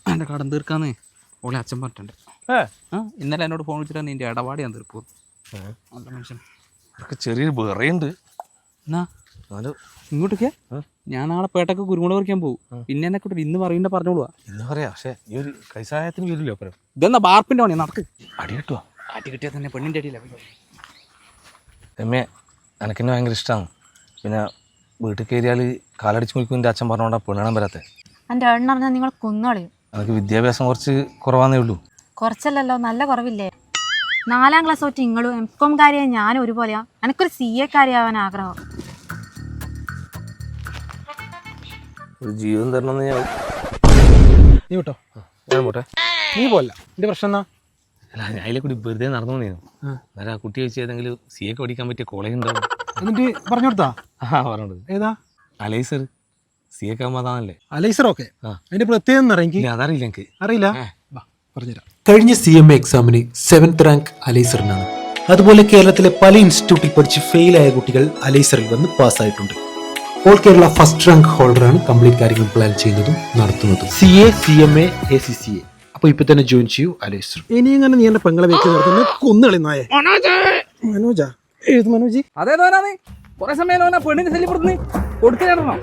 എൻ്റെ കടം തീർക്കാന്ന് ഓളെ അച്ഛൻ പറഞ്ഞിട്ടുണ്ട്. ഇന്നലെ എന്നോട് ഫോൺ വിളിച്ചിട്ട് നിന്റെ ഇടപാട് ഞാൻ തീർക്കും. നല്ല മനുഷ്യൻ. അതൊക്കെ ചെറിയൊരു വേറെയുണ്ട്. എന്നാ ഇങ്ങോട്ടൊക്കെ ഞാൻ നാളെ പേട്ടൊക്കെ കുരുമുളക് പറിക്കാൻ പോകും. പിന്നെ എന്നെ കൂട്ടി ഇന്ന് പറയണ്ട പറഞ്ഞോളൂ. ഇന്ന് പറയാ, പക്ഷെ ഈ ഒരു കൈസായത്തിന് വരില്ലോ. അപ്പുറം ഇതെന്നാ ബാർപ്പിൻ്റെ പണി. നടക്ക്. അടി കിട്ടുക. അടി കിട്ടിയാൽ തന്നെ പെണ്ണിൻ്റെ അടിയില്ല. എമ്മേ എനിക്കെന്നെ ഭയങ്കര ഇഷ്ടമാണ്. പിന്നെ വീട്ടിൽ കയറിയാൽ കാലടിച്ച് മുറിക്കും എൻ്റെ അച്ഛൻ പറഞ്ഞോണ്ടാ പെണ്ണാൻ വരാത്തെ. എൻ്റെ എണ്ണ പറഞ്ഞാൽ നിങ്ങൾ കൊന്നോളിയും. എനിക്ക് വിദ്യാഭ്യാസം കുറച്ച് കുറവാന്നേ ഉള്ളൂ. കുറച്ചല്ലല്ലോ, നല്ല കുറവില്ലേ? 4ാം ക്ലാസ് തൊട്ട് നിങ്ങളും എം.കോം കാര്യമായി ഞാനും ഒരുപോലെയാ. എനിക്കൊരു CA കാര്യമാവാൻ ആഗ്രഹം. ഒരു ജീവൻ തരണമെന്ന് ഞാൻ നീ വിട്ടോ, ഞാൻ പോട്ടെ. നീ പോല്ല. എൻ്റെ പ്രശ്നം എന്നാ? അല്ല, ഞാൻ അതിലെ കൂടി വെറുതെ നടന്നു പോയിരുന്നു. അന്നേരം ആ കുട്ടി വെച്ച് ഏതെങ്കിലും CA പഠിക്കാൻ പറ്റിയ കോളേജ് ഉണ്ടാവും. എന്നിട്ട് പറഞ്ഞു കൊടുത്താ? പറഞ്ഞത് ഏതാ? അലൈസർ. CA അതാണല്ലേ? അലൈസർ. ഓക്കെ, അതിന്റെ പ്രത്യേകം എനിക്ക് അതറിയില്ല. എനിക്ക് അറിയില്ല, പറഞ്ഞുതരാം. കഴിഞ്ഞ CMA എക്സാമിന് 7th റാങ്ക് അലൈസറിനാണ്. അതുപോലെ കേരളത്തിലെ പല ഇൻസ്റ്റിറ്റ്യൂട്ടിൽ പഠിച്ച് ഫെയിലായ കുട്ടികൾ അലൈസറിൽ വന്ന് പാസ്സായിട്ടുണ്ട്. ഓൾ കേരള ഫസ്റ്റ് റാങ്ക് ഹോൾഡറാണ് കംപ്ലീറ്റ് കാര്യങ്ങൾ പ്ലാൻ ചെയ്യുന്നതും നടത്തുന്നതും. CA, CMA, ACCA. അപ്പോൾ ഇപ്പൊ തന്നെ ജോയിൻ ചെയ്യൂ അലൈസർ. ഇനി ഇങ്ങനെ നീ എന്റെ പെങ്ങളെ വെച്ച് നടത്തുന്ന കൊന്നുകളിന്നായേ. മനോജാ? ഏത് മനോജി? അതേതോനാ നീ? കുറെ സമയം പെണ്ണിന് ശല്യപ്പെടുത്തുന്നേ കൊടുത്തിടണോ?